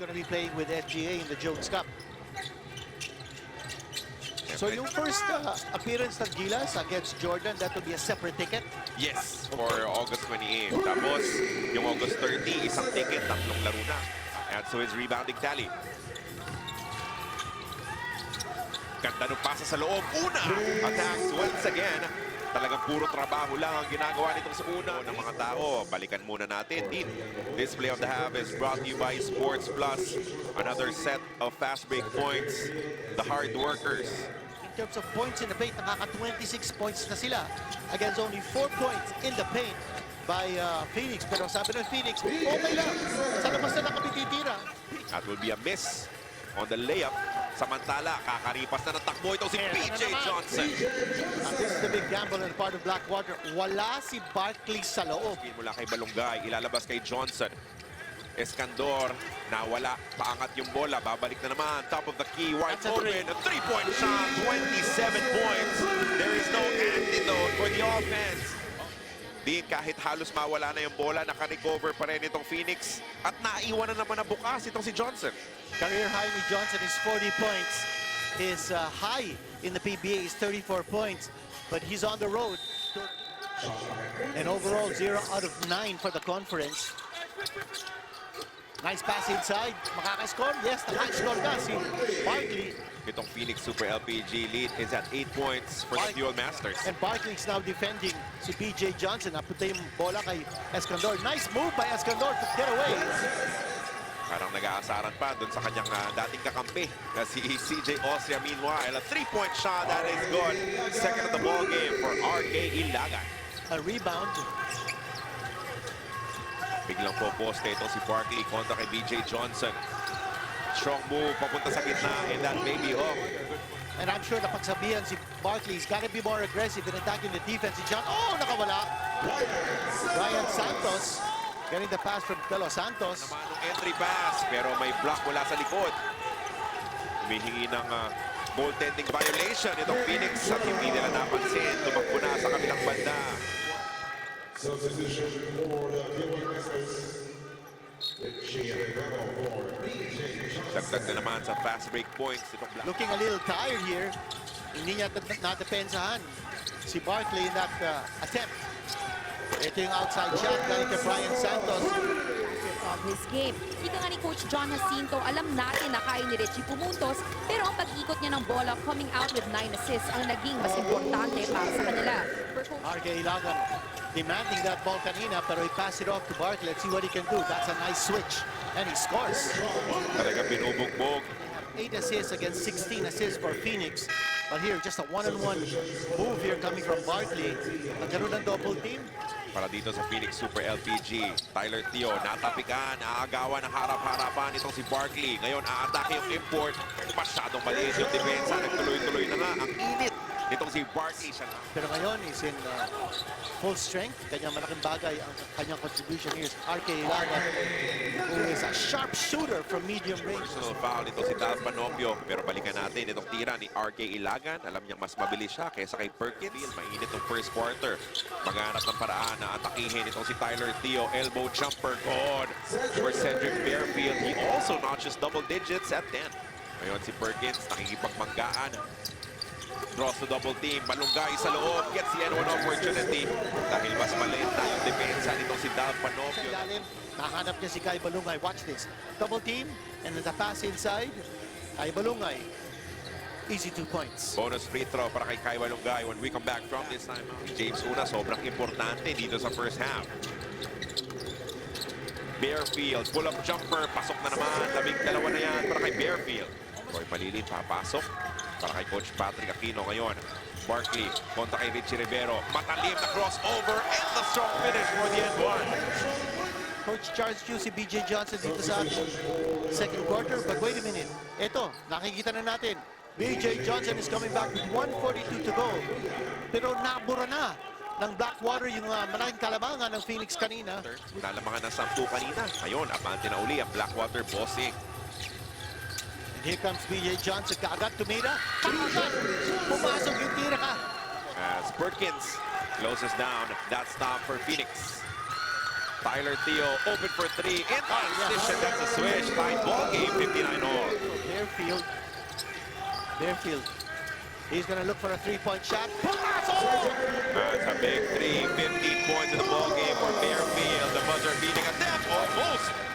going to be playing with SGA in the Jones Cup. So yung first appearance ng Gilas against Jordan, that will be a separate ticket. Yes, for August 28. Tapos, yung August 30, isang ticket, tatlong laro na. Adds to his rebounding tally. Ganda ng pasa sa loob. Una! Attacks once again. Talagang puro trabaho lang ang ginagawa nitong sa una ng mga tao. Balikan muna natin. This play of the half is brought to you by Sports Plus. Another set of fast break points. The hard workers. In terms of points in the paint, nakaka-26 points na sila against only 4 points in the paint by Phoenix. Pero sabi ng Phoenix, okay lang. Sa labas na kami titira. That will be a miss on the layup. Samantala, kakaripas na ng takbo itong si PJ Johnson. This is the big gamble on the part of Blackwater. Wala si Barkley sa loob. Mula kay Balungay, ilalabas kay Johnson. Escandor, nawala, paangat yung bola, babalik na naman, top of the key, wide open, a three-point shot, 27 points. There is no antidote for the offense. Din, kahit halos mawala na yung bola, naka-recover pa rin itong Phoenix at naiwan na naman na bukas itong si Johnson. Career high ni Johnson is 40 points. His high in the PBA is 34 points, but he's on the road. And overall, 0 out of 9 for the conference. Nice pass inside. Makaka-score? Yes, nakaka-score ka si Barkley. Itong Phoenix Super LPG lead is at 8 points for the Fuel Masters. And Barkley is now defending si PJ Johnson. Napunta yung bola kay Escandor. Nice move by Escandor to get away. Parang nag-aasaran pa doon sa kanyang dating kakampi na si CJ Austria. Meanwhile, a three-point shot that is good. Second of the ball game for RK Ilagan. A rebound. Biglang po poste ito si Barkley kontra kay BJ Johnson. Strong move papunta sa gitna and that may be hook. And I'm sure napagsabihan si Barkley, he's got to be more aggressive in attacking the defense. Si John, oh, nakawala. Ryan Santos getting the pass from Pelo Santos. Naman ng entry pass pero may block mula sa likod. Humihingi ng goaltending violation itong Phoenix at hindi nila napansin. Tumakbo na sa kabilang banda. Substitution for the Fuel Masters. Dagdag na naman sa fast break points itong Black. Looking a little tired here. Hindi niya nadepensahan si Barkley in that attempt. Ito yung outside shot galing kay Brian Santos. Of his game. Ika nga ni Coach John Jacinto, alam natin na kaya ni Richie pumuntos, pero ang pag-ikot niya ng bola coming out with 9 assists ang naging mas importante para sa kanila. RK Ilagan demanding that ball kanina pero he passed it off to Barkley. Let's see what he can do. That's a nice switch. And he scores. Talaga binubugbog. 8 assists against 16 assists for Phoenix. But here, just a one-on-one move here coming from Barkley. Nagkaroon ng double team. Para dito sa Phoenix Super LPG, Tyler Theo, natapikan, aagawan ng harap-harapan itong si Barkley. Ngayon, aatake yung import. Masyadong maliit yung depensa. Nagtuloy-tuloy na nga. Ang init nitong si Barkley. Pero ngayon is in full strength. Kanyang malaking bagay ang kanyang contribution here is RK Ilagan, who is a sharp shooter from medium range. Personal foul nito si Tal Panopio. Pero balikan natin itong tira ni RK Ilagan. Alam niyang mas mabilis siya kaysa kay Perkins. Mainit yung first quarter. Maghanap ng paraan na atakihin itong si Tyler Theo. Elbow jumper. Good for Cedric Fairfield. He also notches double digits at 10. Ngayon si Perkins nakikipagmanggaan. Draws to double team. Balungay sa loob. Gets the N1 opportunity. Dahil mas maliit na yung depensa nitong si Tal Panopio. Nahanap niya si Kai Balungay. Watch this. Double team. And then the pass inside. Kai Balungay. Easy 2 points. Bonus free throw para kay Kai Balungay when we come back from this time. James Una, sobrang importante dito sa first half. Bearfield, pull-up jumper. Pasok na naman. Labing-dalawa na yan para kay Bearfield. Roy Palilin, papasok. Para kay Coach Patrick Aquino ngayon. Barkley kontra kay Richie Rivero. Matalim na crossover and the strong finish for the N1. Coach Charles Hughes, si BJ Johnson dito sa second quarter. But wait a minute. Ito, nakikita na natin. BJ Johnson is coming back with 1:42 to go. Pero nabura na ng Blackwater yung malaking kalamangan ng Phoenix kanina. Nalamangan ng 10 kanina. Ngayon, abante na uli ang Blackwater bossing. Here comes BJ Johnson. Kaagad tumira. Kaagad! Pumasok yung tira ka. As Perkins closes down that stop for Phoenix. Tyler Theo open for three. In transition, that's a switch. Tied ball game, 59 all. Barefield. He's gonna look for a three-point shot. Pumasok! That's a big three. 15 points in the ball game for Fairfield. The buzzer beating a death almost.